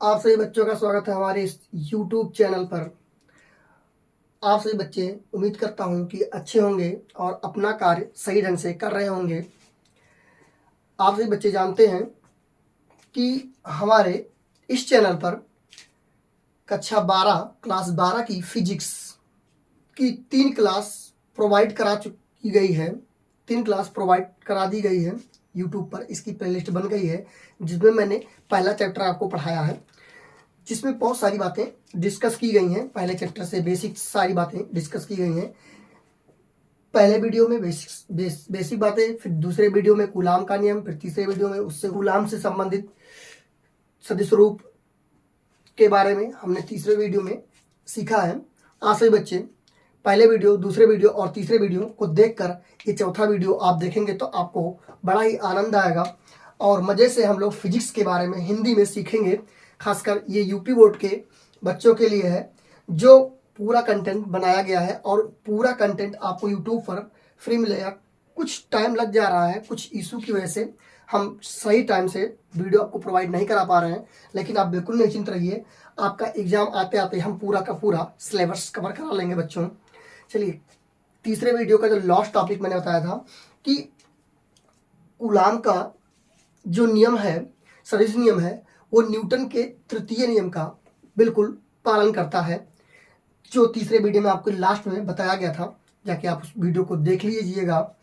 आप सभी बच्चों का स्वागत है हमारे इस YouTube चैनल पर। आप सभी बच्चे उम्मीद करता हूं कि अच्छे होंगे और अपना कार्य सही ढंग से कर रहे होंगे। आप सभी बच्चे जानते हैं कि हमारे इस चैनल पर कक्षा 12 क्लास 12 की फिजिक्स की 3 क्लास प्रोवाइड करा चुकी गई है। 3 क्लास प्रोवाइड करा दी गई है YouTube पर। इसकी प्लेलिस्ट बन गई है जिसमें मैंने पहला चैप्टर आपको पढ़ाया है, जिसमें बहुत सारी बातें डिस्कस की गई हैं। पहले चैप्टर से बेसिक सारी बातें डिस्कस की गई हैं। पहले वीडियो में बेसिक बातें, फिर दूसरे वीडियो में कूलाम का नियम, फिर तीसरे वीडियो में उससे कूलाम से संबंधित सदिश रूप के बारे में हमने तीसरे वीडियो में सीखा है। आप सभी बच्चे पहले वीडियो, दूसरे वीडियो और तीसरे वीडियो को देखकर ये चौथा वीडियो आप देखेंगे तो आपको बड़ा ही आनंद आएगा और मज़े से हम लोग फिजिक्स के बारे में हिंदी में सीखेंगे। खासकर ये यूपी बोर्ड के बच्चों के लिए है, जो पूरा कंटेंट बनाया गया है और पूरा कंटेंट आपको यूट्यूब पर फ्री मिलेगा। कुछ टाइम लग जा रहा है, कुछ इशू की वजह से हम सही टाइम से वीडियो आपको प्रोवाइड नहीं करा पा रहे हैं, लेकिन आप बिल्कुल निश्चिंत रहिए, आपका एग्जाम आते आते हम पूरा का पूरा सिलेबस कवर करा लेंगे बच्चों। चलिए, तीसरे वीडियो का जो लास्ट टॉपिक मैंने बताया था कि कूलाम का जो नियम है, सदिश नियम है, वो न्यूटन के तृतीय नियम का बिल्कुल पालन करता है, जो तीसरे वीडियो में आपको लास्ट में बताया गया था। जाके आप उस वीडियो को देख लीजिएगा।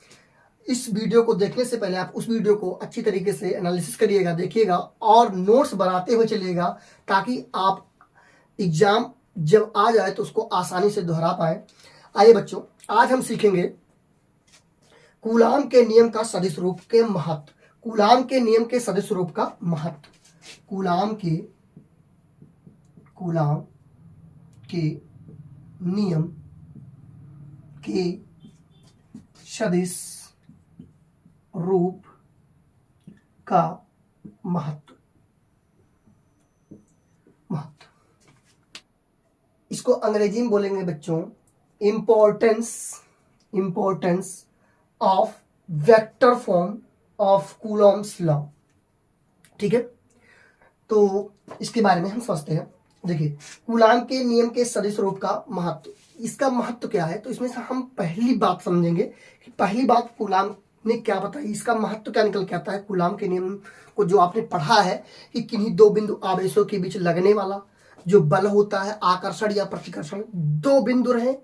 इस वीडियो को देखने से पहले आप उस वीडियो को अच्छी तरीके से एनालिसिस करिएगा, देखिएगा और नोट्स बनाते हुए चलिएगा, ताकि आप एग्जाम जब आ जाए तो उसको आसानी से दोहरा पाए। आइए बच्चों, आज हम सीखेंगे कूलाम के नियम का सदिश रूप के महत्व। कूलाम के नियम के सदिश रूप का महत्व। कूलाम के नियम के सदिश रूप का महत्व। इसको अंग्रेजी में बोलेंगे बच्चों, importance of vector form of Coulomb's law. ठीक है, तो इसके बारे में हम समझते हैं। देखिए, कूलाम के नियम के सदिश रूप का महत्व। इसका महत्व क्या है, तो इसमें से हम पहली बात समझेंगे कि पहली बात कूलाम ने क्या बताई, इसका महत्व क्या निकल के आता है। कूलाम के नियम को जो आपने पढ़ा है कि किन्हीं दो बिंदु आवेशों के बीच लगने वाला जो बल होता है, आकर्षण या प्रतिकर्षण, दो बिंदु रहे,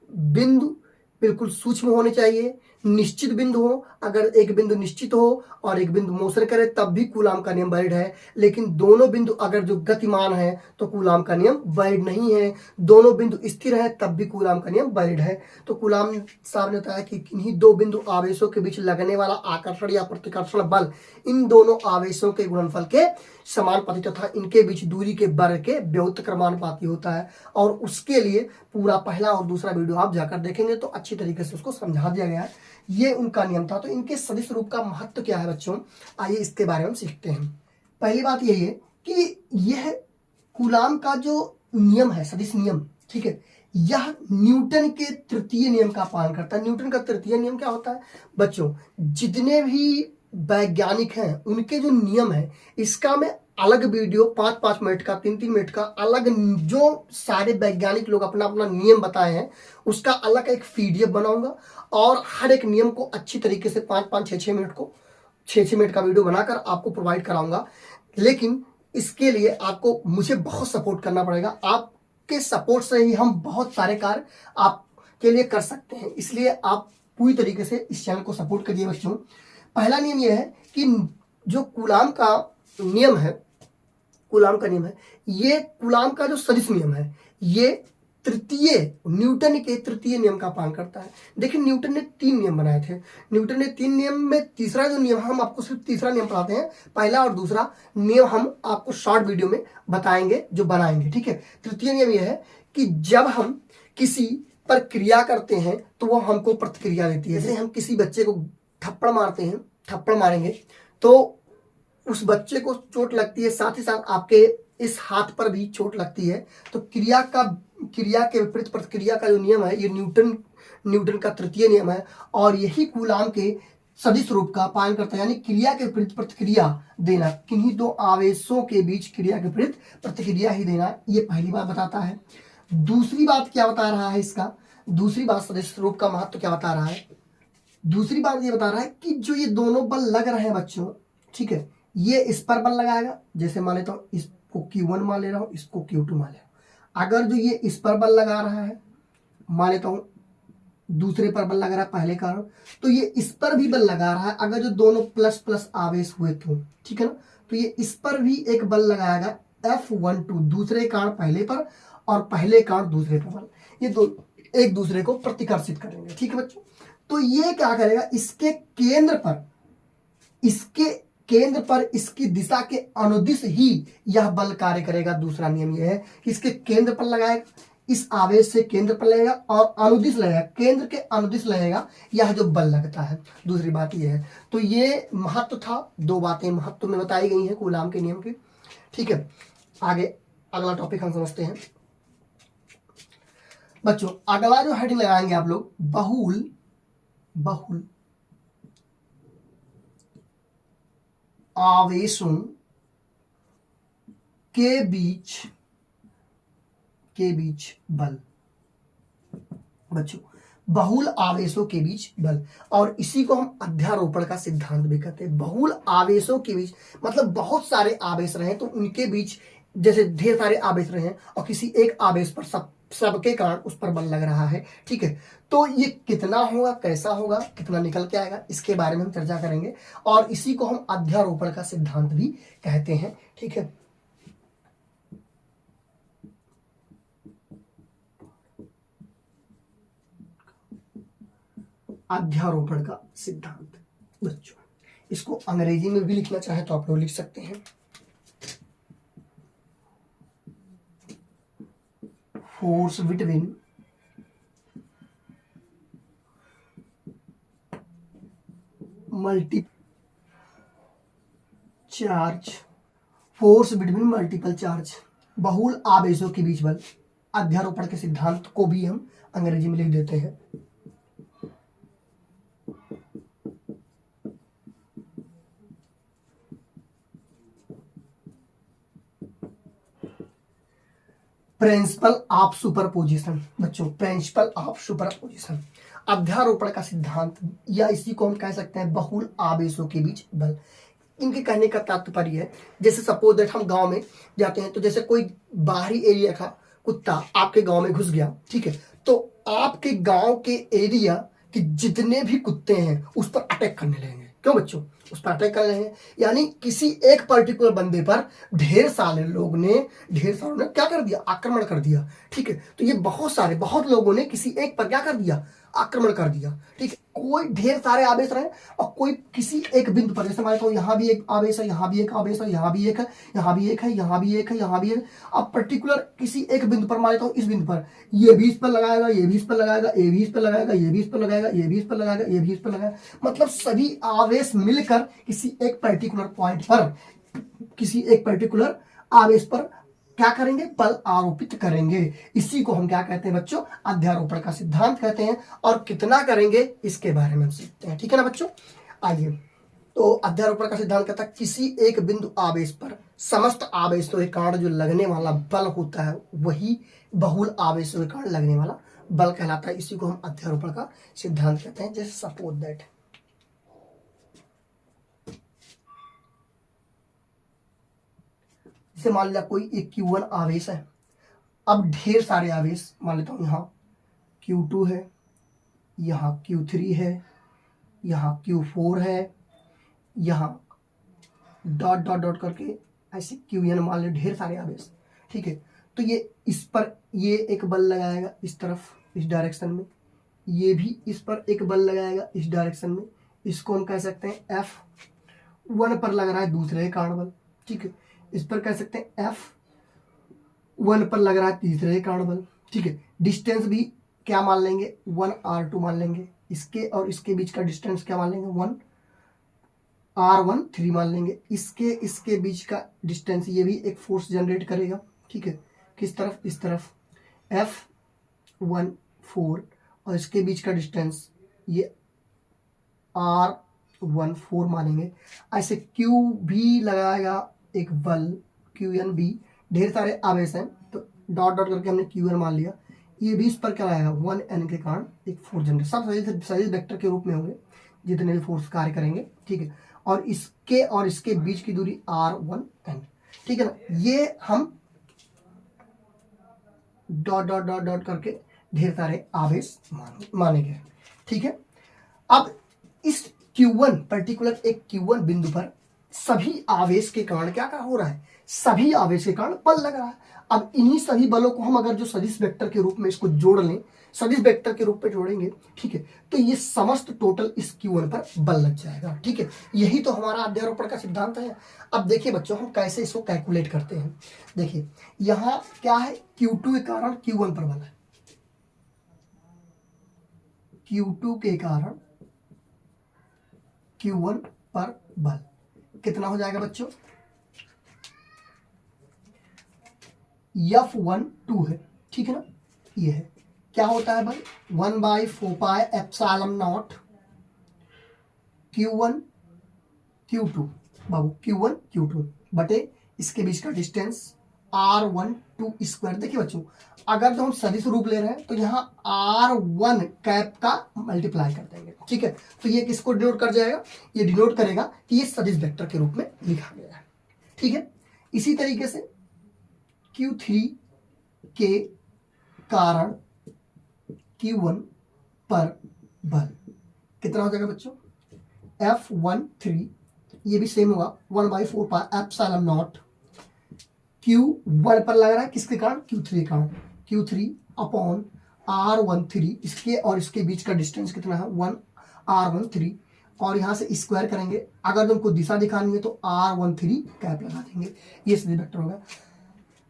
बिंदु बिल्कुल सूक्ष्म होने चाहिए, निश्चित बिंदु हो। अगर एक बिंदु निश्चित हो और एक बिंदु मोशन करे तब भी कूलाम का नियम वैलिड है, लेकिन दोनों बिंदु अगर जो गतिमान है तो कूलाम का नियम वैलिड नहीं है। दोनों बिंदु स्थिर है तब भी कूलाम का नियम वैलिड है। तो कूलाम साहब ने बताया कि किन्हीं दो बिंदु आवेशों के बीच लगने वाला आकर्षण या प्रतिकर्षण बल इन दोनों आवेशों के गुणनफल के समानुपाती तथा इनके बीच दूरी के वर्ग के व्युत्क्रमानुपाती क्रमानुपाती होता है। और उसके लिए पूरा पहला और दूसरा वीडियो आप जाकर देखेंगे तो अच्छी तरीके से उसको समझा दिया गया है। ये उनका नियम था। तो इनके सदिश रूप का महत्व क्या है बच्चों, आइए इसके बारे में सीखते हैं। पहली बात यही है कि यह कूलाम का जो नियम है, सदिश नियम, ठीक है, यह न्यूटन के तृतीय नियम का पालन करता है। न्यूटन का तृतीय नियम क्या होता है बच्चों, जितने भी वैज्ञानिक हैं उनके जो नियम है, इसका मैं अलग वीडियो 5-5 मिनट का, 3-3 मिनट का अलग, जो सारे वैज्ञानिक लोग अपना अपना नियम बताए हैं उसका अलग एक PDF बनाऊंगा और हर एक नियम को अच्छी तरीके से 5-5, 6-6 मिनट को 6-6 मिनट का वीडियो बनाकर आपको प्रोवाइड कराऊंगा। लेकिन इसके लिए आपको मुझे बहुत सपोर्ट करना पड़ेगा। आपके सपोर्ट से ही हम बहुत सारे कार्य आपके लिए कर सकते हैं, इसलिए आप पूरी तरीके से इस चैनल को सपोर्ट करिए बच्चों। पहला नियम यह है कि जो कूलाम का नियम है, ये कूलाम का जो सदिश नियम है, ये न्यूटन के तृतीय नियम का पालन करता है। देखिए, न्यूटन ने 3 नियम बनाए थे। न्यूटन ने 3 नियम में तीसरा जो नियम, हम आपको सिर्फ तीसरा नियम पढ़ाते हैं, पहला और दूसरा नियम हम आपको शॉर्ट वीडियो में बताएंगे जो बनाएंगे। ठीक है, तृतीय नियम यह है कि जब हम किसी पर क्रिया करते हैं तो वो हमको प्रतिक्रिया देती है। जैसे हम किसी बच्चे को थप्पड़ मारते हैं, थप्पड़ मारेंगे तो उस बच्चे को चोट लगती है, साथ ही साथ आपके इस हाथ पर भी चोट लगती है। तो क्रिया के विपरीत प्रतिक्रिया का जो नियम है, ये न्यूटन का तृतीय नियम है और यही कूलाम के सदिश रूप का पालन करता है, यानी क्रिया के विपरीत प्रतिक्रिया देना, किन्हीं दो आवेशों के बीच क्रिया के विपरीत प्रतिक्रिया ही देना, ये पहली बात बताता है। दूसरी बात क्या बता रहा है इसका, दूसरी बात सदिश रूप का महत्व क्या बता रहा है, दूसरी बात ये बता रहा है कि जो ये दोनों बल लग रहे हैं बच्चों, ठीक है, ये इस पर बल लगाएगा, जैसे मान लेता हूँ इसको Q1 मान ले रहा हूँ, इसको Q2 मान ले रहा हूँ। अगर जो ये इस पर बल लगा रहा है, मान लेता हूँ दूसरे पर बल लगा रहा है पहले कारण, तो ये इस पर भी बल लगा रहा है, अगर जो दोनों प्लस प्लस आवेश हुए तो, ठीक है ना, तो ये इस पर भी एक बल लगाएगा F12, दूसरे कारण पहले पर और पहले कारण दूसरे पर बल, ये दो एक दूसरे को प्रतिकर्षित करेंगे, ठीक है बच्चों। तो ये क्या करेगा, इसके केंद्र पर इसकी दिशा के अनुदिश ही यह बल कार्य करेगा। दूसरा नियम यह है कि इसके केंद्र पर लगाएगा, इस आवेश से केंद्र पर लगेगा और अनुदिश लगेगा, केंद्र के अनुदिश लगेगा, यह जो बल लगता है। दूसरी बात यह है, तो ये महत्व था, दो बातें महत्व में बताई गई हैं कूलाम के नियम की, ठीक है। आगे अगला टॉपिक हम समझते हैं बच्चों। अगला जो हेडिंग लगाएंगे आप लोग, बहुल आवेशों के बीच बल। बच्चों बहुल आवेशों के बीच बल, और इसी को हम अध्यारोपण का सिद्धांत भी कहते हैं। बहुल आवेशों के बीच मतलब बहुत सारे आवेश रहे तो उनके बीच, जैसे ढेर सारे आवेश रहे और किसी एक आवेश पर सबके कारण उस पर बल लग रहा है, ठीक है, तो ये कितना होगा, कैसा होगा, कितना निकल के आएगा, इसके बारे में हम चर्चा करेंगे, और इसी को हम अध्यारोपण का सिद्धांत भी कहते हैं, ठीक है। अध्यारोपण का सिद्धांत बच्चों, इसको अंग्रेजी में भी लिखना चाहे तो आप लोग लिख सकते हैं। फोर्स बिटवीन मल्टीपल चार्ज, बहुल आवेशों के बीच बल, अध्यारोपण के सिद्धांत को भी हम अंग्रेजी में लिख देते हैं। प्रिंसिपल ऑफ सुपरपोजिशन बच्चों, प्रिंसिपल ऑफ सुपरपोजिशन, अध्यारोपण का सिद्धांत, या इसी को हम कह सकते हैं बहुल आवेशों के बीच बल। इनके कहने का तात्पर्य है, जैसे सपोज दैट हम गांव में जाते हैं, तो जैसे कोई बाहरी एरिया का कुत्ता आपके गांव में घुस गया, ठीक है, तो आपके गांव के एरिया के जितने भी कुत्ते हैं उस पर अटैक करने लगेंगे। क्यों बच्चों, उस पर अटैक कर रहे हैं, यानी किसी एक पर्टिकुलर बंदे पर ढेर सारे लोगों ने क्या कर दिया, आक्रमण कर दिया, ठीक है। तो ये बहुत लोगों ने किसी एक पर क्या कर दिया, आक्रमण कर दिया, ठीक है। कोई ढेर सारे आवेश रहे और कोई किसी एक बिंदु पर, जैसे मान लो यहाँ भी एक आवेश है, यहाँ भी एक आवेश है, यहाँ भी एक है, यहाँ भी एक है, यहाँ भी एक है, यहाँ भी एक, अब पर्टिकुलर किसी एक बिंदु पर मान लेता हूँ, इस बिंदु पर ये भी इस पर लगाएगा, ये भी इस पर लगाएगा, ये भी इस पर लगाएगा, ये भी इस पर लगाएगा, ये भी इस पर लगाएगा, ये भी इस पर लगाएगा, मतलब सभी आवेश मिलकर किसी एक पर्टिकुलर पॉइंट पर, किसी एक पर्टिकुलर आवेश पर क्या करेंगे, बल आरोपित करेंगे। इसी को हम क्या कहते हैं बच्चों, अध्यारोपण का सिद्धांत कहते हैं। और कितना करेंगे इसके बारे में हम सीखते हैं, ठीक है ना बच्चों। आइए, तो अध्यारोपण का सिद्धांत कहता है किसी एक बिंदु आवेश पर समस्त आवेशों के कारण जो लगने वाला बल होता है वही बहुल आवेशों के कारण लगने वाला बल कहलाता है। इसी को हम अध्यारोपण का सिद्धांत कहते हैं। जैसे सपोज दैट जैसे मान लिया कोई एक Q1 आवेश है, अब ढेर सारे आवेश मान लेता हूं, यहाँ Q2 है, यहाँ Q3 है, यहाँ Q4 है, यहाँ डॉट डॉट डॉट करके ऐसे Qn मान ले, ढेर सारे आवेश, ठीक है। तो ये इस पर ये एक बल लगाएगा इस तरफ, इस डायरेक्शन में, ये भी इस पर एक बल लगाएगा इस डायरेक्शन में, इसको हम कह सकते हैं F1 पर लग रहा है दूसरे कारण बल, ठीक है। इस पर कह सकते हैं F1 पर लग रहा है तीसरे कारण बल, ठीक है। डिस्टेंस भी क्या मान लेंगे, 1r2 मान लेंगे, इसके और इसके बीच का डिस्टेंस क्या मान लेंगे, 1r13 मान लेंगे, इसके बीच का डिस्टेंस, ये भी एक फोर्स जनरेट करेगा, ठीक है। किस तरफ, इस तरफ, F14, और इसके बीच का डिस्टेंस ये r 1 4 मानेंगे। ऐसे क्यू भी लगाएगा एक बल क्यू एन भी, ढेर सारे आवेश हैं तो डॉट डॉट करके हमने क्यू एन मान लिया। ये भी इस पर क्या आएगा 1 n के कारण एक फोर्स जनरेट, सब सदिश वेक्टर के रूप में होंगे जितने भी फोर्स कार्य करेंगे, ठीक है। और इसके बीच की दूरी r1n, ठीक है ना। ये हम डॉट डॉट डॉट डॉट करके ढेर सारे आवेश मानेंगे, ठीक है। अब इस Q1 पर्टिकुलर एक Q1 बिंदु पर सभी आवेश के कारण क्या क्या हो रहा है, सभी आवेश के कारण बल लग रहा है। अब इन्हीं सभी बलों को हम अगर जो सदिश वेक्टर के रूप में इसको जोड़ लें, सदिश वेक्टर के रूप में जोड़ेंगे, ठीक है, तो ये समस्त टोटल इस Q1 पर बल लग जाएगा, ठीक है। यही तो हमारा अध्यारोपण का सिद्धांत है। अब देखिए बच्चों, हम कैसे इसको कैलकुलेट करते हैं। देखिए यहां क्या है, Q2 के कारण Q1 पर बल है, Q2 के कारण Q1 पर बल कितना हो जाएगा बच्चों, F1 2 है, ठीक है ना। ये है क्या होता है भाई 1/4πε0 Q1 Q2 बाबू, Q1 Q2 बटे इसके बीच का डिस्टेंस R12 स्क्वायर। देखिए बच्चों, अगर जो हम सदिश रूप ले रहे हैं तो यहाँ R1 कैप का मल्टीप्लाई कर देंगे, ठीक है। तो ये किसको डिनोट कर जाएगा, ये डिनोट करेगा कि ये सदिश वेक्टर के रूप में लिखा गया है, ठीक है। इसी तरीके से Q3 के कारण Q1 पर बल कितना हो जाएगा बच्चों, F13, ये भी सेम होगा 1/4πε0 Q1 पर लग रहा है किसके कारण, Q3 के कारण, Q3 अपॉन R13, इसके और इसके बीच का डिस्टेंस कितना है 1 R13, और यहां से स्क्वायर करेंगे। अगर तुमको दिशा दिखानी है तो R13 कैप लगा देंगे, ये सदिश वेक्टर होगा।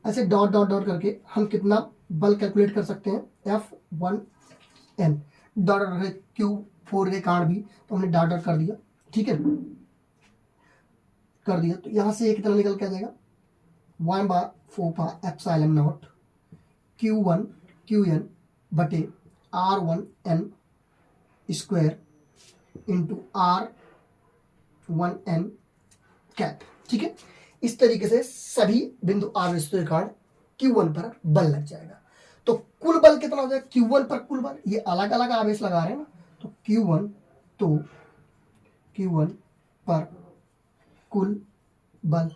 ऐसे डॉट डॉट डॉट करके हम कितना बल कैलकुलेट कर सकते हैं, F1n डॉट डॉट Q4 के कारण भी तो हमने डॉट डॉट कर दिया, ठीक है, कर दिया। तो यहां से ये कितना निकल के आ जाएगा 1/4πε0 Q1 Qn बटे R1n square into R1n cap, ठीक है। इस तरीके से सभी बिंदु आवेश के कारण Q1 पर बल लग जाएगा। तो कुल बल कितना हो जाएगा Q1 पर, कुल बल, ये अलग अलग आवेश लगा रहे हैं ना, तो Q1 पर कुल बल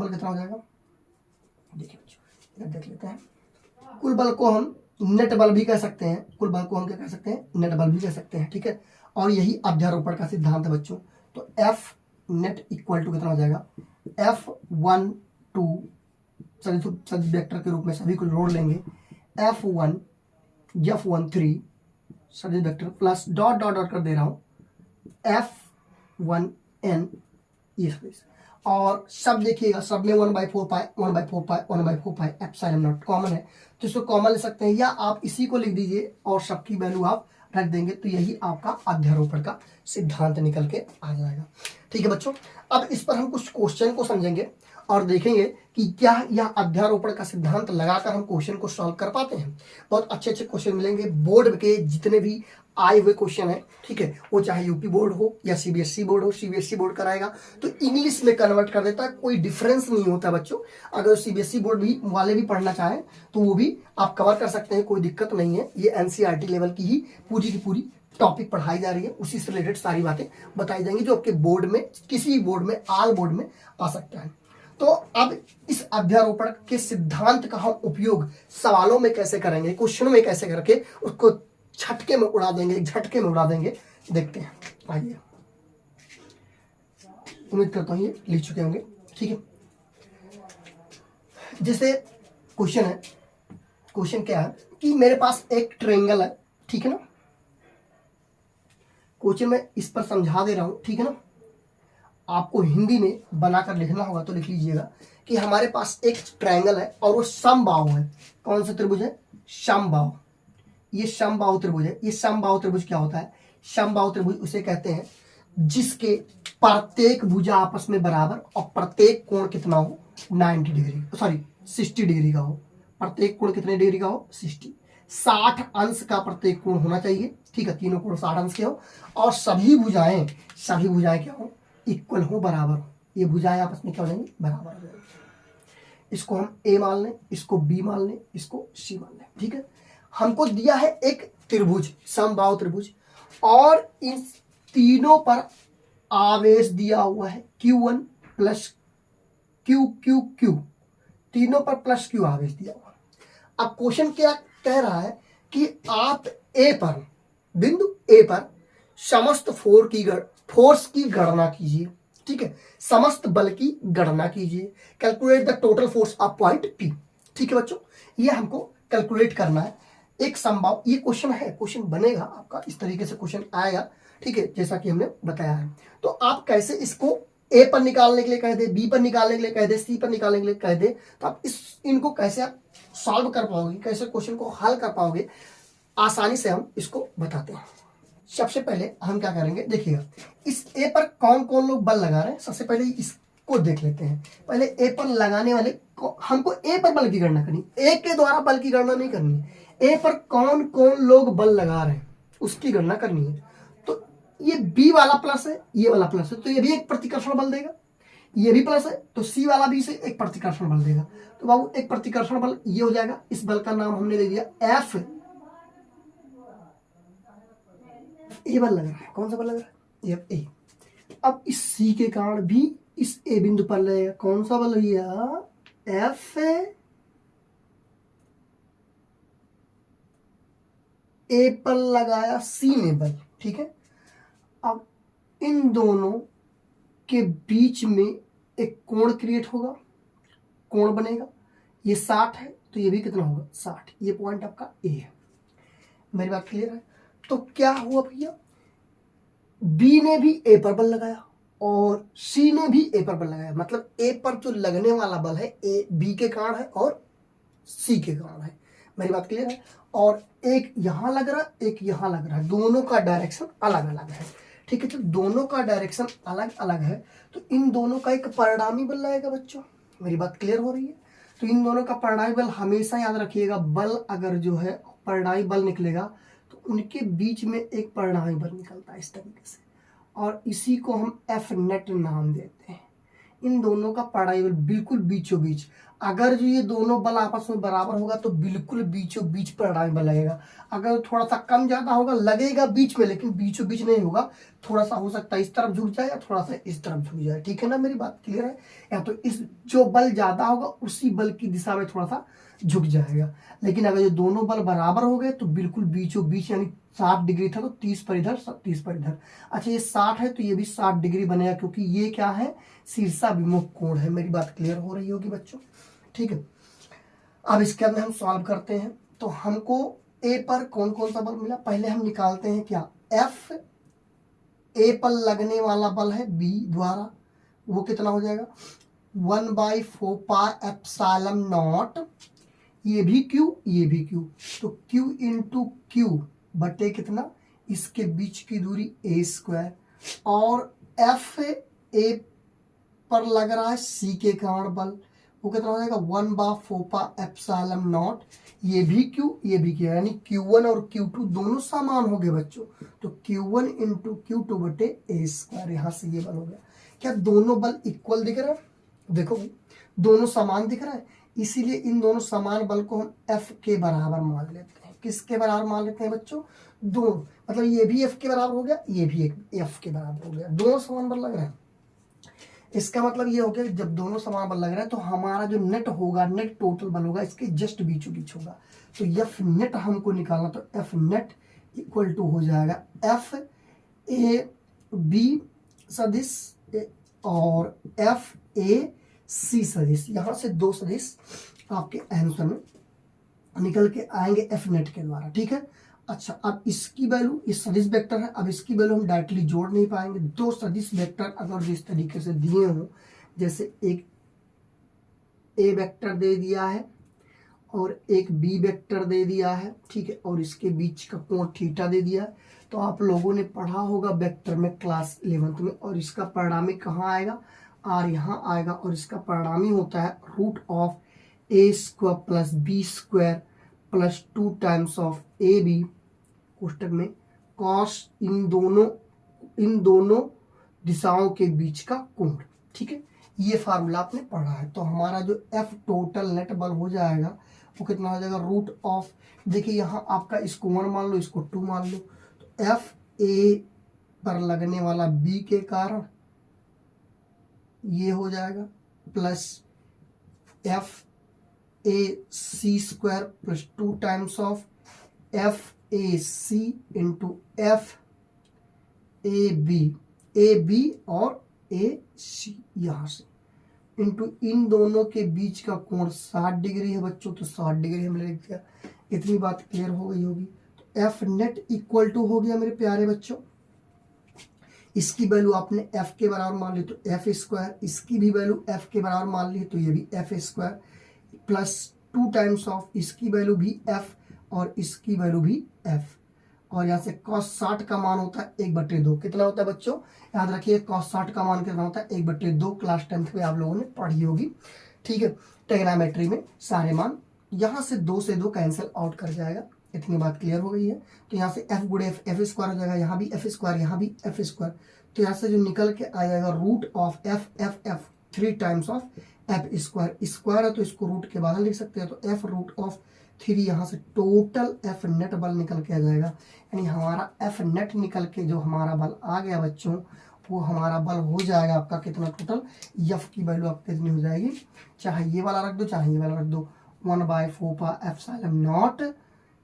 कितना हो जाएगा, देखिए बच्चों देख लेते हैं। कुल बल को हम नेट बल भी कह सकते हैं, कुल बल को हम क्या कह सकते हैं, नेट बल भी कह सकते हैं, ठीक है। और यही अध्यारोपण का सिद्धांत है बच्चों। तो F नेट इक्वल टू कितना हो जाएगा, F12 सदिश वेक्टर के रूप में सभी को जोड़ लेंगे, F1 F13 सदिश vector plus dot dot dot कर दे रहा हूं F1n, ये सदिश, और सब देखिएगा सब में 1/4πε0 कॉमन है, तो इसको कॉमन ले सकते हैं, या आप इसी को लिख दीजिए और सबकी वैल्यू आप रख देंगे, तो यही आपका अध्यारोपण का सिद्धांत निकल के आ जाएगा, ठीक है बच्चों। अब इस पर हम कुछ क्वेश्चन को समझेंगे और देखेंगे कि क्या यह अध्यारोपण का सिद्धांत लगाकर हम क्वेश्चन को सॉल्व कर पाते हैं। बहुत अच्छे अच्छे क्वेश्चन मिलेंगे, बोर्ड के जितने भी आए हुए क्वेश्चन है, ठीक है, वो चाहे यूपी बोर्ड हो या सीबीएसई बोर्ड हो, सीबीएसई बोर्ड कराएगा तो इंग्लिश में कन्वर्ट कर देता है, कोई डिफरेंस नहीं होता बच्चों। अगर सीबीएसई बोर्ड भी वाले भी पढ़ना चाहें तो वो भी आप कवर कर सकते हैं, कोई दिक्कत नहीं है। ये एनसीईआरटी लेवल की ही पूरी की पूरी टॉपिक पढ़ाई जा रही है, उसी से रिलेटेड सारी बातें बताई जाएंगी जो आपके बोर्ड में, किसी भी बोर्ड में, आल बोर्ड में आ सकता है। तो अब इस अध्यारोपण के सिद्धांत का हम उपयोग सवालों में कैसे करेंगे, क्वेश्चन में कैसे करके उसको झटके में उड़ा देंगे, झटके में उड़ा देंगे, देखते हैं। आइए, उम्मीद करता हूं ये लिख चुके होंगे, ठीक है। जैसे क्वेश्चन है, क्वेश्चन क्या है कि मेरे पास एक ट्रायंगल है, ठीक है ना। क्वेश्चन में इस पर समझा दे रहा हूं, ठीक है ना। आपको हिंदी में बनाकर लिखना होगा तो लिख लीजिएगा कि हमारे पास एक ट्रायंगल है और वो समबाहु है। कौन सा त्रिभुज है, समबाहु। ये समबाहु त्रिभुज है। ये समबाहु त्रिभुज क्या होता है, समबाहु त्रिभुज उसे कहते हैं जिसके प्रत्येक भुजा आपस में बराबर और प्रत्येक कोण कितना हो 90 डिग्री, सॉरी 60 डिग्री का हो। प्रत्येक कोण कितने डिग्री का हो, 60। 60 अंश का प्रत्येक कोण होना चाहिए, ठीक है, तीनों कोण 60 अंश के हो और सभी भुजाएं क्या हो, इक्वल हो, बराबर हो। ये भुजाएं आपस में क्या हो जाएंगी, बराबर हो जाएंगी। इसको हम ए मान लें, इसको बी मान लें, इसको सी मान लें, ठीक है। हमको दिया है एक त्रिभुज, समबाहु त्रिभुज, और इन तीनों पर आवेश दिया हुआ है Q1 प्लस Q, तीनों पर प्लस Q आवेश दिया हुआ। अब क्वेश्चन क्या कह रहा है कि आप ए पर, बिंदु ए पर समस्त फोर्स की गणना कीजिए, ठीक है, समस्त बल की गणना कीजिए, calculate the total force of point P, ठीक है बच्चों, ये हमको कैलकुलेट करना है। एक संभव ये क्वेश्चन है, क्वेश्चन बनेगा आपका इस तरीके से क्वेश्चन आएगा, ठीक है, जैसा कि हमने बताया है। तो आप कैसे इसको ए पर निकालने के लिए कह दे, बी पर निकालने के लिए कह दे, सी पर निकालने के लिए कह दे, तो आप इनको कैसे आप सॉल्व कर पाओगे, कैसे क्वेश्चन को हल कर पाओगे, आसानी से हम इसको बताते हैं। सबसे पहले हम क्या करेंगे, देखिएगा इस ए पर कौन कौन लोग बल लगा रहे हैं, सबसे पहले इसको देख लेते हैं। पहले ए पर लगाने वाले हमको ए पर बल की गणना करनी, ए के द्वारा बल की गणना नहीं करनी है, ए पर कौन कौन लोग बल लगा रहे हैं उसकी गणना करनी है। तो ये बी वाला प्लस है, ये वाला प्लस है, तो ये भी एक प्रतिकर्षण बल देगा, ये भी प्लस है, तो सी वाला भी से एक प्रतिकर्षण बल देगा। तो बाबू एक प्रतिकर्षण बल ये हो जाएगा, इस बल का नाम हमने दे दिया एफ, ए बल लग रहा है, कौन सा बल लग रहा है, ए। अब इस सी के कारण भी इस ए बिंदु पर लगेगा, कौन सा बल भैया, एफ ए पर लगाया सी ने बल, ठीक है। अब इन दोनों के बीच में एक कोण क्रिएट होगा, कोण बनेगा, ये 60 है तो ये भी कितना होगा 60, ये पॉइंट आपका ए है। मेरी बात क्लियर है। तो क्या हुआ भैया, बी ने भी ए पर बल लगाया और सी ने भी ए पर बल लगाया, मतलब ए पर जो लगने वाला बल है ए बी के कारण है और सी के कारण है। मेरी बात क्लियर है। और एक यहां लग रहा है, एक यहां लग रहा है, दोनों का डायरेक्शन अलग अलग है, ठीक है। तो दोनों का डायरेक्शन अलग अलग है, तो इन दोनों का एक परिणामी बल लगेगा बच्चों। मेरी बात क्लियर हो रही है। तो इन दोनों का परिणामी बल हमेशा याद रखिएगा, बल अगर जो है परिणामी बल निकलेगा तो उनके बीच में एक परिणामी बल निकलता है इस तरीके से, और इसी को हम एफ नेट नाम देते हैं। इन दोनों का परिणामी बल बिल्कुल बीचों बीच, अगर जो ये दोनों बल आपस में बराबर होगा तो बिल्कुल बीचों बीच परिणामी बल लगेगा। अगर थोड़ा सा कम ज्यादा होगा लगेगा बीच में, लेकिन बीचों बीच नहीं होगा, थोड़ा सा हो सकता है इस तरफ झुक जाए या थोड़ा सा इस तरफ झुक जाए, ठीक है ना, मेरी बात क्लियर है। या तो इस जो बल ज्यादा होगा उसी बल की दिशा में थोड़ा सा झुक जाएगा, लेकिन अगर ये दोनों बल बराबर हो गए तो बिल्कुल बीचों बीच, यानी 60 डिग्री था तो 30 पर इधर 30 पर इधर। अच्छा ये 60 है तो ये भी 60 डिग्री बनेगा, क्योंकि ये क्या है, शीर्षाभिमुख कोण है। मेरी बात क्लियर हो रही होगी बच्चों, ठीक है। अब इसके अंदर हम सॉल्व करते हैं। तो हमको ए पर कौन कौन सा बल मिला, पहले हम निकालते हैं क्या, एफ ए पर लगने वाला बल है बी द्वारा, वो कितना हो जाएगा 1/4 पाई एप्सिलॉन नॉट, ये भी क्यू ये भी क्यू, तो क्यू इंटू क्यू बटे कितना, इसके बीच की दूरी ए स्क्वायर, और एफ ए पर लग रहा है सी के कारण बल, वो कितना हो जाएगा 1/4 पाई एप्सिलॉन नॉट, ये भी क्यू ये भी क्यू, यानी Q1 और Q2 दोनों समान हो गए बच्चों। तो Q1 इंटू Q2 बटे ए स्क्वायर, यहां से ये बल हो गया। क्या दोनों बल इक्वल दिख रहा है, देखो दोनों समान दिख रहा है, इसीलिए इन दोनों समान बल को हम F के बराबर मान लेते हैं। किसके बराबर मान लेते हैं बच्चों, दोनों, मतलब ये भी F के बराबर हो गया, ये भी F के बराबर हो गया, दोनों समान बल लग रहे हैं। इसका मतलब ये हो गया कि जब दोनों समान बल लग रहा है तो हमारा जो नेट होगा, नेट टोटल बल होगा इसके जस्ट बीचों बीच होगा। तो एफ नेट हमको निकालना, तो एफ नेट इक्वल टू हो जाएगा एफ ए बी सदिश और एफ ए सी सदिश, यहां से दो सदिश आपके आंसर में निकल के आएंगे एफ नेट के द्वारा, ठीक है। अच्छा अब इसकी वैल्यू, इस सदिश वेक्टर है, अब इसकी वैल्यू हम डायरेक्टली जोड़ नहीं पाएंगे। दो सदिश वेक्टर अगर जिस तरीके से दिए हों, जैसे एक ए वेक्टर दे दिया है और एक बी वेक्टर दे दिया है, ठीक है, और इसके बीच का कोण थीटा दे दिया है, तो आप लोगों ने पढ़ा होगा वेक्टर में क्लास 11th में, और इसका परिणामी कहाँ आएगा, आर यहाँ आएगा, और इसका परिणामी होता है √(a² + b² plus 2 times of a b कोष्टक में कॉस इन दोनों दिशाओं के बीच का कोण। ठीक है, ये फार्मूला आपने पढ़ा है। तो हमारा जो एफ टोटल नेट बल हो जाएगा वो कितना हो जाएगा, रूट ऑफ, देखिए यहाँ आपका इसको 1 मान लो, इसको 2 मान लो, तो एफ ए पर लगने वाला बी के कारण ये हो जाएगा plus F A C square plus 2 times of F A C into F A B और ए सी, यहाँ से इंटू इन दोनों के बीच का कोण 60 डिग्री है बच्चों, तो 60 डिग्री हमने लिख दिया। इतनी बात क्लियर हो गई होगी। तो एफ नेट इक्वल टू हो गया मेरे प्यारे बच्चों, इसकी वैल्यू आपने एफ के बराबर मान ली तो एफ स्क्वायर, इसकी भी वैल्यू एफ के बराबर मान ली तो ये भी F square plus 2 times of इसकी वैल्यू भी एफ और इसकी वैल्यू भी एफ, और यहाँ से cos 60 का मान होता है 1/2। कितना होता है बच्चों, याद रखिए cos 60 का मान कितना होता है 1/2, क्लास 10th में आप लोगों ने पढ़ी होगी। ठीक है, ट्रिग्नोमेट्री में सारे मान यहाँ से 2 से 2 कैंसिल आउट कर जाएगा। इतनी बात क्लियर हो गई है। तो यहाँ से एफ गुड़े एफ स्क्वायर हो जाएगा, यहाँ भी एफ स्क्वायर, यहाँ भी एफ स्क्वायर, तो यहाँ से जो निकल के आ जाएगा root of F F F 3 times of F square, square है तो इसको रूट के बाहर लिख सकते हैं, तो एफ रूट ऑफ 3, यहाँ से टोटल एफ नेट बल निकल के आ जाएगा। यानी हमारा एफ नेट निकल के जो हमारा बल आ गया बच्चों, वो हमारा बल हो जाएगा आपका कितना, टोटल एफ की वैल्यू आपकी कितनी हो जाएगी, चाहे ये वाला रख दो चाहे ये वाला रख दो, 1/4 एप्सिलॉन नॉट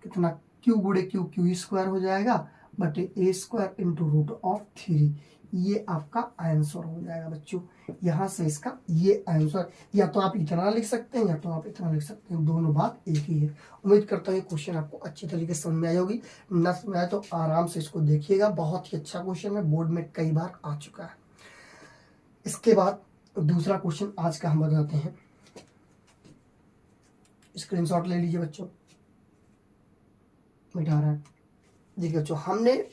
कितना क्यू गुड़े क्यू, क्यू स्क्वायर हो जाएगा बटे ए स्क्वायर इंटू रूट ऑफ 3। ये आपका आंसर हो जाएगा बच्चों। यहाँ से इसका ये आंसर, या तो आप इतना लिख सकते हैं या तो आप इतना लिख सकते हैं, दोनों बात एक ही है। उम्मीद करता हूँ ये क्वेश्चन आपको अच्छी तरीके से समझ में आई होगी। न समझ में आए तो आराम से इसको देखिएगा, बहुत ही अच्छा क्वेश्चन है, बोर्ड में कई बार आ चुका है। इसके बाद दूसरा क्वेश्चन आज का हम बताते हैं, स्क्रीनशॉट ले लीजिए बच्चों, मिटा रहा है। देखिए बच्चों, हमने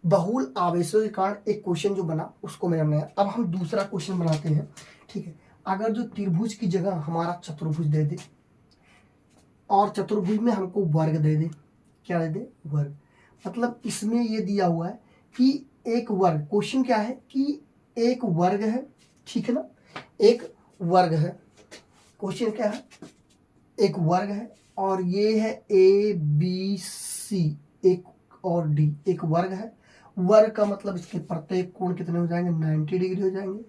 बहुल आवेशों के कारण एक क्वेश्चन जो बना उसको मैंने बनाया। अब हम दूसरा क्वेश्चन बनाते हैं। ठीक है, अगर जो त्रिभुज की जगह हमारा चतुर्भुज दे दे और चतुर्भुज में हमको वर्ग दे दे, क्या दे दे, वर्ग, मतलब इसमें ये दिया हुआ है कि एक वर्ग, क्वेश्चन क्या है कि एक वर्ग है, ठीक है ना, एक वर्ग है, क्वेश्चन क्या है, एक वर्ग है और ये है ए बी सी एक और डी, एक वर्ग है। वर्ग का मतलब इसके प्रत्येक कोण कितने हो जाएंगे, 90 डिग्री हो जाएंगे,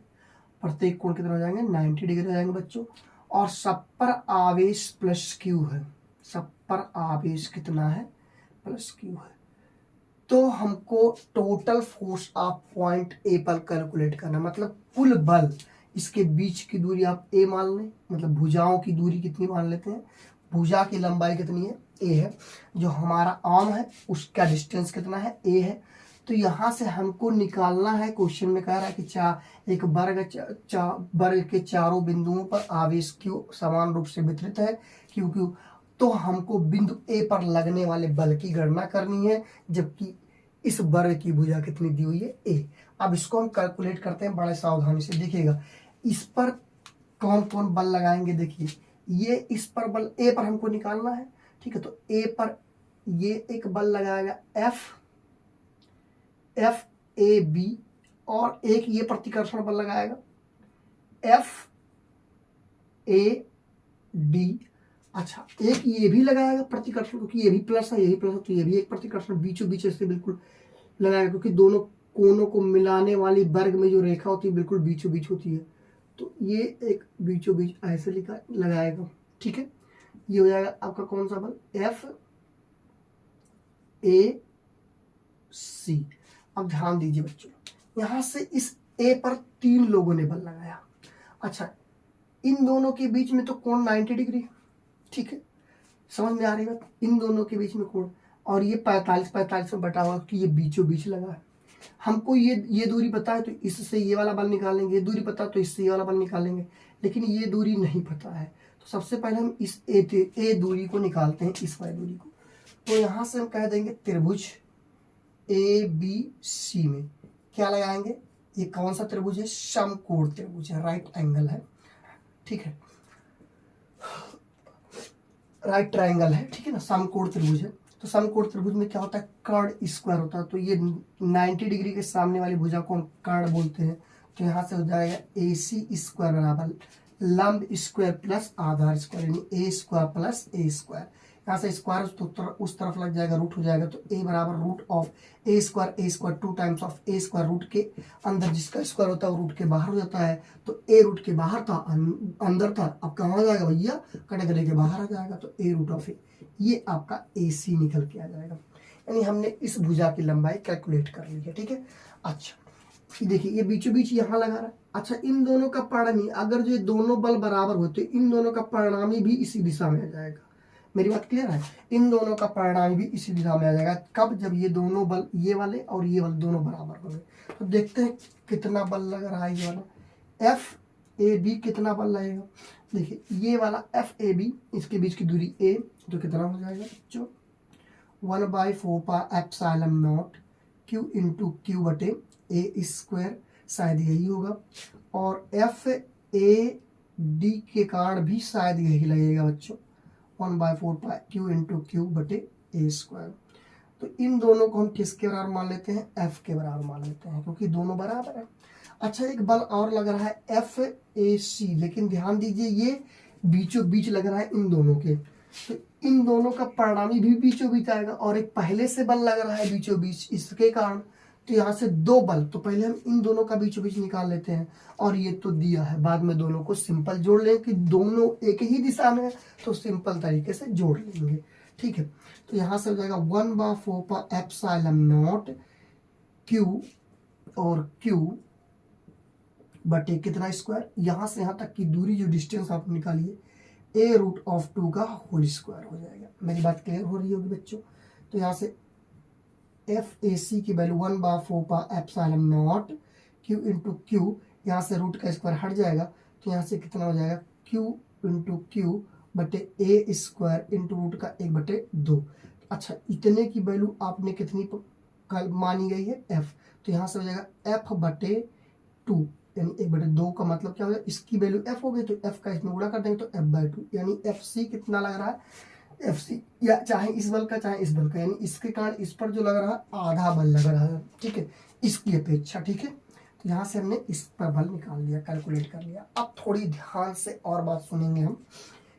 प्रत्येक कोण कितने हो जाएंगे, 90 डिग्री हो जाएंगे बच्चों। और सब पर आवेश प्लस क्यू है, सब पर आवेश कितना है, प्लस क्यू है। तो हमको total force of point A पर कैलकुलेट करना, मतलब कुल बल, इसके बीच की दूरी आप ए मान लें, मतलब भुजाओं की दूरी कितनी मान लेते हैं, भुजा की लंबाई कितनी है, ए है, जो हमारा आर्म है उसका डिस्टेंस कितना है, ए है। तो यहाँ से हमको निकालना है, क्वेश्चन में कह रहा है कि एक वर्ग के चारों बिंदुओं पर आवेश क्यू समान रूप से वितरित है, क्यू क्यू, तो हमको बिंदु ए पर लगने वाले बल की गणना करनी है, जबकि इस वर्ग की भुजा कितनी दी हुई है, ए। अब इसको हम कैलकुलेट करते हैं बड़े सावधानी से, देखिएगा इस पर कौन कौन बल लगाएंगे। देखिए ये इस पर बल ए पर हमको निकालना है, ठीक है, तो ए पर ये एक बल लगाएगा एफ ए बी, और एक ये प्रतिकर्षण बल लगाएगा एफ ए डी। अच्छा, एक ये भी लगाएगा प्रतिकर्षण, क्योंकि ये भी प्लस है, ये भी प्लस है, तो ये भी एक प्रतिकर्षण बीचों बीच से बिल्कुल लगाएगा, क्योंकि दोनों कोनों को मिलाने वाली वर्ग में जो रेखा होती है बिल्कुल बीचों बीच होती है, तो ये एक बीचों बीच ऐसे लगाएगा। ठीक है, ये हो जाएगा आपका कौन सा बल, एफ ए सी। अब ध्यान दीजिए बच्चों, यहां से इस ए पर 3 लोगों ने बल लगाया। अच्छा, इन दोनों के बीच में तो कोण 90 डिग्री, ठीक है, समझ में आ रही बात, इन दोनों के बीच में कोण, और ये 45 में बटा हुआ कि ये बीचों बीच लगा है। हमको ये दूरी पता है तो इससे ये वाला बल निकालेंगे, ये दूरी पता तो इससे ये वाला बल निकालेंगे, लेकिन ये दूरी नहीं पता है, तो सबसे पहले हम इस ए दूरी को निकालते हैं, इस वाली दूरी को। तो यहाँ से हम कह देंगे त्रिभुज ए बी सी में क्या लगाएंगे, ये कौन सा त्रिभुज है, समकोण त्रिभुज है, राइट एंगल है, ठीक है। राइट ट्रायंगल है, ठीक है ना, समकोण त्रिभुज है। तो समकोण त्रिभुज में क्या होता है, कर्ण स्क्वायर होता है। तो ये 90 डिग्री के सामने वाली भुजा को हम कर्ण बोलते हैं। तो यहाँ से हो जाएगा AC स्क्वायर बराबर लंब स्क्वायर प्लस आधार स्क्वायर, यानी A square plus A square. यहाँ से स्क्वायर तो उस तरफ लग जाएगा, रूट हो जाएगा। तो A बराबर root of A square 2 times of A square, root के अंदर जिसका स्क्वायर होता है वो रूट के बाहर हो जाता है। तो A रूट के बाहर था, अंदर था, अब कहाँ आ जाएगा भैया, कटघरे के बाहर आ जाएगा। तो A रूट ऑफ A, ये आपका AC निकल के आ जाएगा। यानी हमने इस भुजा की लंबाई कैलकुलेट कर ली है, ठीक है। अच्छा देखिए ये बीचों बीच यहाँ लगा रहा है। अच्छा इन दोनों का परिणामी, अगर जो ये दोनों बल बराबर हो तो इन दोनों का परिणामी भी इसी दिशा में आ जाएगा। मेरी बात क्लियर है, इन दोनों का परिणामी भी इसी दिशा में आ जाएगा। कब, जब ये दोनों बल, ये वाले और ये वाले दोनों बराबर होंगे। तो देखते हैं कितना बल लग रहा है। ये वाला FAB कितना बल लगेगा, देखिए ये वाला FAB, इसके बीच की दूरी A, तो कितना हो जाएगा जो 1/4πε0 Q इंटू Q बटे A स्क्वायर, शायद यही होगा। और FAD के कारण भी शायद यही लगेगा बच्चों, 1/4π Q इंटू बटे A स्क्वायर। तो इन दोनों को हम किसके बराबर मान लेते हैं, F के बराबर मान लेते हैं, क्योंकि दोनों बराबर है। अच्छा एक बल और लग रहा है FAC, लेकिन ध्यान दीजिए ये बीचों बीच लग रहा है इन दोनों के। तो इन दोनों का परिणामी भी बीचों बीच आएगा, और एक पहले से बल लग रहा है बीचों बीच इसके कारण। तो यहाँ से दो बल, तो पहले हम इन दोनों का बीचों बीच निकाल लेते हैं। और ये तो दिया है, बाद में दोनों को सिंपल जोड़ लें कि दोनों एक ही दिशा में है, तो सिंपल तरीके से जोड़ लेंगे, ठीक है। तो यहाँ से हो जाएगा 1/4πε0 Q और Q बटे कितना स्क्वायर, यहाँ से यहाँ तक की दूरी जो डिस्टेंस आप निकालिए A रूट ऑफ 2 का होल स्क्वायर हो जाएगा। मेरी बात क्लियर हो रही होगी बच्चों। तो यहाँ से FAC की वैल्यू 1/4πε0 Q इंटू Q, यहाँ से रूट का स्क्वायर हट जाएगा। तो यहाँ से कितना हो जाएगा, Q इंटू Q बटे A स्क्वायर इंटू रूट का 1/2। अच्छा इतने की वैल्यू आपने कितनी मानी गई है, F। तो यहाँ से हो जाएगा F/2, यानी 1/2 का मतलब क्या हो जाएगा, इसकी वैल्यू F हो गई, तो F का इसमें गुणा कर देंगे तो F/2, यानी FC कितना लग रहा है, FC या चाहे इस बल का चाहे इस बल का, यानी इसके कारण इस पर जो लग रहा है आधा बल लग रहा है, ठीक है, इसकी अपेक्षा, ठीक है। तो यहाँ से हमने इस पर बल निकाल लिया, कैलकुलेट कर लिया। अब थोड़ी ध्यान से और बात सुनेंगे हम,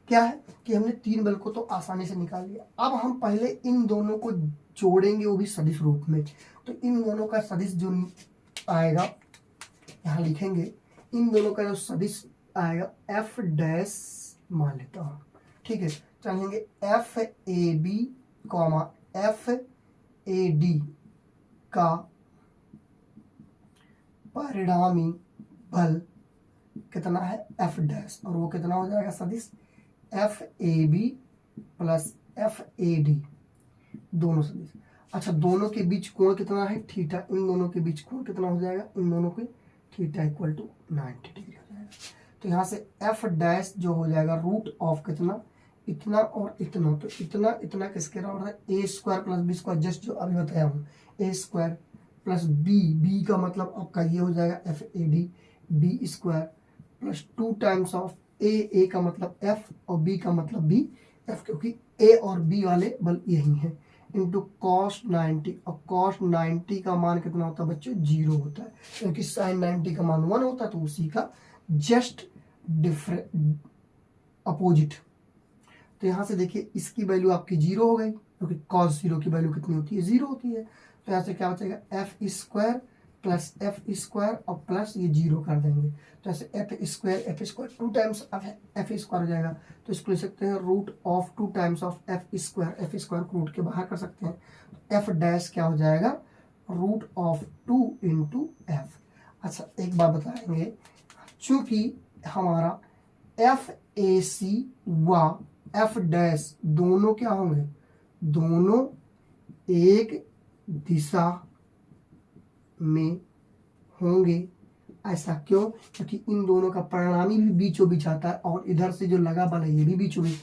क्या है कि हमने 3 बल को तो आसानी से निकाल लिया। अब हम पहले इन दोनों को जोड़ेंगे, वो भी सदिश रूप में। तो इन दोनों का सदिश जो आएगा, यहाँ लिखेंगे, इन दोनों का जो सदिश आएगा F डैश मान लेता हूँ, ठीक है। चलेंगे FAB FAD का परिणामी बल कितना है, F डैश, और वो कितना हो जाएगा सदिश FAB प्लस FAD, दोनों सदिश। अच्छा दोनों के बीच कोण कितना है, थीटा, इन दोनों के बीच कोण कितना हो जाएगा, इन दोनों के थीटा इक्वल टू 90 डिग्री हो जाएगा। तो यहाँ से F डैश जो हो जाएगा रूट ऑफ कितना, इतना और इतना। तो इतना इतना किसके बराबर है, A square plus B square, just जो अभी बताया हूँ, A स्क्वायर प्लस B का मतलब आपका ये हो जाएगा FAD B square plus 2 times of A का मतलब F और B का मतलब B F, क्योंकि A और B वाले बल यही हैं, इंटू कॉस 90, और कॉस 90 का मान कितना होता है बच्चों, 0 होता है, क्योंकि साइन 90 का मान 1 होता है, तो उसी का जस्ट डिफरेंट अपोजिट। तो यहाँ से देखिए इसकी वैल्यू आपकी 0 हो गई, क्योंकि कॉस 0 की वैल्यू कितनी होती है, 0 होती है। तो यहाँ से क्या बचेगा, F square plus F square और प्लस ये 0 कर देंगे। तो ऐसे F square 2 times F square हो जाएगा। तो इसको लिख सकते हैं root of 2 times of F square को रूट के बाहर कर सकते हैं। F डैश क्या हो जाएगा, रूट ऑफ 2 इंटू F। अच्छा एक बात बताएंगे, चूंकि हमारा FAC व F डैश दोनों क्या होंगे, दोनों एक दिशा में होंगे। ऐसा क्यों, क्योंकि इन दोनों का परिणामी भी बीचों बीच आता है, और इधर से जो लगा बल है ये भी बीचों बीच।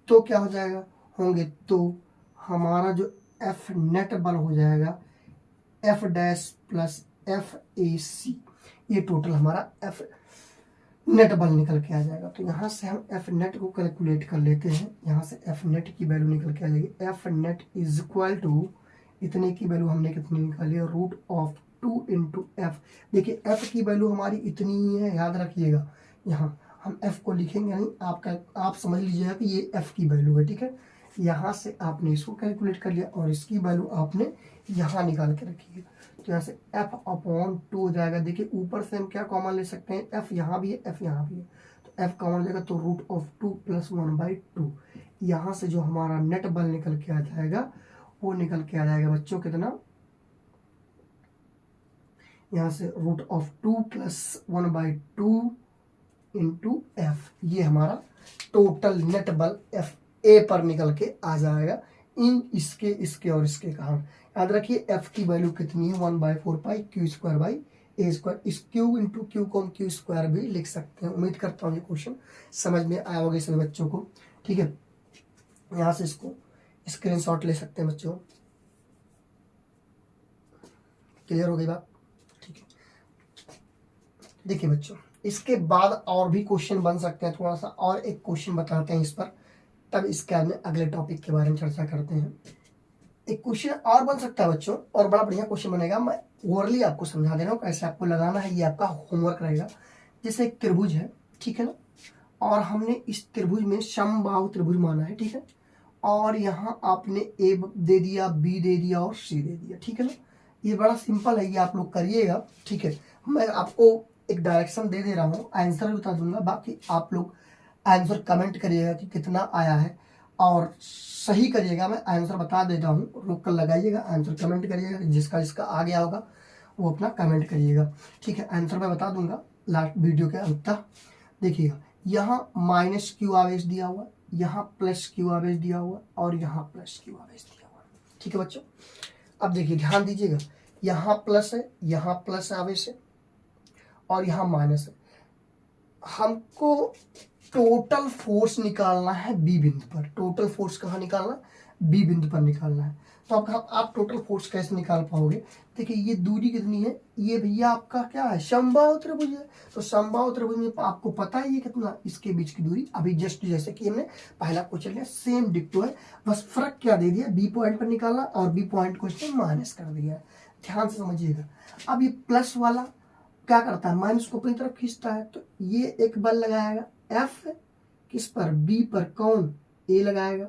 तो क्या हो जाएगा, होंगे, तो हमारा जो F नेट बल हो जाएगा F डैश प्लस FAC, ये टोटल हमारा F नेट बल निकल के आ जाएगा। तो यहाँ से हम एफ नेट को कैलकुलेट कर लेते हैं। यहाँ से एफ नेट की वैल्यू निकल के आ जाएगी। F net is equal to इतने की वैल्यू हमने कितनी निकाली है, रूट ऑफ 2 इंटू एफ। देखिए एफ की वैल्यू हमारी इतनी ही है, याद रखिएगा। यहाँ हम एफ को लिखेंगे नहीं, आप समझ लीजिएगा कि ये एफ की वैल्यू है, ठीक है। यहाँ से आपने इसको कैलकुलेट कर लिया और इसकी वैल्यू आपने यहाँ निकाल के रखी है। तो यहाँ से एफ अपॉन 2 हो जाएगा। देखिए ऊपर से हम क्या कॉमन ले सकते हैं, एफ यहाँ भी है, एफ यहाँ भी है, तो एफ कॉमन जाएगा, तो रूट ऑफ 2 प्लस 1/2। यहाँ से जो हमारा नेट बल निकल के आ जाएगा वो निकल के आ जाएगा बच्चों कितना, यहाँ से root of 2 plus 1/2 into F. ये हमारा टोटल नेट बल एफ ए पर निकल के आ जाएगा इन इसके और इसके कारण। याद रखिए एफ की वैल्यू कितनी है, 1/4 pi q square by a square. इस क्यू इंटू क्यू को हम क्यू स्क्वायर भी लिख सकते हैं। उम्मीद करता हूँ ये क्वेश्चन समझ में आया होगा सभी बच्चों को, ठीक है। यहाँ से इसको स्क्रीनशॉट ले सकते हैं बच्चों। क्लियर हो गई बात, ठीक है। देखिए बच्चों इसके बाद और भी क्वेश्चन बन सकते हैं। थोड़ा सा और एक क्वेश्चन बताते हैं इस पर, तब इसके बाद में अगले टॉपिक के बारे में चर्चा करते हैं। एक क्वेश्चन और बन सकता है बच्चों, और बड़ा बढ़िया क्वेश्चन बनेगा। मैं ओवरली आपको समझा दे रहा हूँ कैसे आपको लगाना है, ये आपका होमवर्क रहेगा। जैसे एक त्रिभुज है, ठीक है ना, और हमने इस त्रिभुज में समबाहु त्रिभुज माना है, ठीक है। और यहाँ आपने ए दे दिया, बी दे दिया और सी दे दिया, ठीक है ना। ये बड़ा सिंपल है, ये आप लोग करिएगा, ठीक है। मैं आपको एक डायरेक्शन दे दे रहा हूँ, आंसर भी बता दूंगा, बाकी आप लोग आंसर कमेंट करिएगा कि कितना आया है और सही करिएगा। मैं आंसर बता देता हूँ, रोक कर लगाइएगा, आंसर कमेंट करिएगा। जिसका आ गया होगा वो अपना कमेंट करिएगा, ठीक है। आंसर मैं बता दूंगा लास्ट वीडियो के अंत तक। देखिएगा यहाँ माइनस क्यू आवेश दिया हुआ, यहाँ प्लस क्यू आवेश दिया हुआ और यहाँ प्लस क्यू आवेश दिया हुआ, ठीक है बच्चों। अब देखिए ध्यान दीजिएगा, यहाँ प्लस है, यहाँ प्लस आवेश है और यहाँ माइनस है। हमको टोटल फोर्स निकालना है बी बिंदु पर। टोटल फोर्स कहाँ निकालना है, बी बिंदु पर निकालना है। तो आप टोटल फोर्स कैसे निकाल पाओगे, देखिए ये दूरी कितनी है, ये भैया आपका क्या है, समबाहु त्रिभुज है। तो समबाहु त्रिभुज में आपको पता है ये कितना, इसके बीच की दूरी अभी जस्ट जैसे कि हमने पहला क्वेश्चन लिया सेम डिक्टो है, बस फर्क क्या दे दिया, बी पॉइंट पर निकालना और बी पॉइंट को इसने माइनस कर दिया है। ध्यान से समझिएगा। अब ये प्लस वाला क्या करता है, माइनस को अपनी तरफ खींचता है। तो ये एक बल लगाएगा एफ किस पर, बी पर, कौन, ए लगाएगा,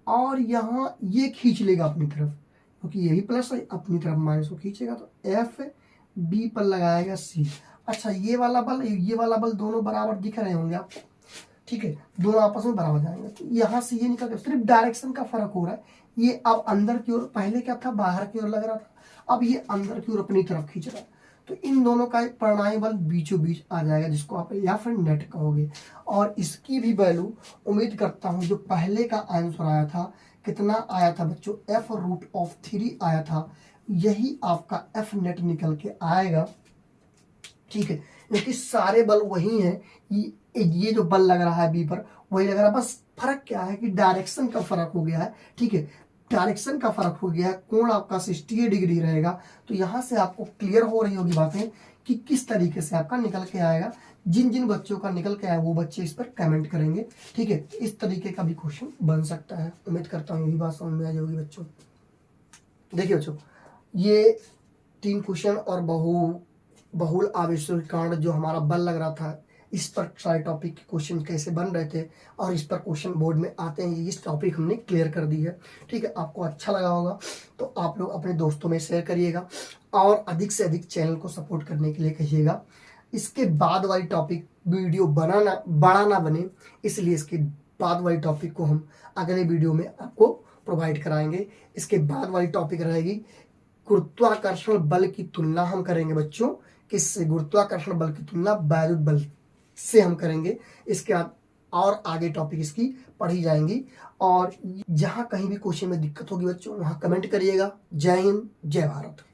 और यहाँ ये खींच लेगा अपनी तरफ, क्योंकि ये भी प्लस है, अपनी तरफ माइनस को खींचेगा। तो एफ बी पर लगाएगा सी। अच्छा ये वाला बल दोनों बराबर दिख रहे होंगे आपको, ठीक है, दोनों आपस में बराबर जाएंगे। तो यहाँ से ये निकल गया, सिर्फ डायरेक्शन का फर्क हो रहा है। ये अब अंदर की ओर, पहले क्या था बाहर की ओर लग रहा था, अब ये अंदर की ओर अपनी तरफ खींच रहा है। तो इन दोनों का एक परिणामी बल बीचों बीच आ जाएगा, जिसको आप या फिर नेट कहोगे। और इसकी भी वैल्यू उम्मीद करता हूं जो पहले का आंसर आया था, कितना आया था बच्चों, एफ रूट ऑफ 3 आया था, यही आपका एफ नेट निकल के आएगा, ठीक है। क्योंकि सारे बल वही हैं, ये जो बल लग रहा है बी पर वही लग रहा है, बस फर्क क्या है कि डायरेक्शन का फर्क हो गया है, ठीक है। डायरेक्शन का फर्क हो गया है, कोण आपका 60 डिग्री रहेगा। तो यहाँ से आपको क्लियर हो रही होगी बातें कि किस तरीके से आपका निकल के आएगा। जिन जिन बच्चों का निकल के आया वो बच्चे इस पर कमेंट करेंगे, ठीक है। इस तरीके का भी क्वेश्चन बन सकता है। उम्मीद करता हूँ यही बात समझ में आ जाएगी बच्चों। देखिए बच्चों ये 3 क्वेश्चन और बहुल आवेशों के कारण जो हमारा बल लग रहा था, इस पर सारे टॉपिक के क्वेश्चन कैसे बन रहे थे और इस पर क्वेश्चन बोर्ड में आते हैं, इस टॉपिक हमने क्लियर कर दी है, ठीक है। आपको अच्छा लगा होगा तो आप लोग अपने दोस्तों में शेयर करिएगा और अधिक से अधिक चैनल को सपोर्ट करने के लिए कहिएगा। इसके बाद वाली टॉपिक वीडियो बड़ा ना बने, इसलिए इसके बाद वाली टॉपिक को हम अगले वीडियो में आपको प्रोवाइड कराएंगे। इसके बाद वाली टॉपिक रहेगी गुरुत्वाकर्षण बल की तुलना हम करेंगे बच्चों, किससे, गुरुत्वाकर्षण बल की तुलना वैद्युत बल से हम करेंगे। इसके बाद और आगे टॉपिक इसकी पढ़ी जाएंगी। और जहां कहीं भी क्वेश्चन में दिक्कत होगी बच्चों वहां कमेंट करिएगा। जय हिंद, जय भारत।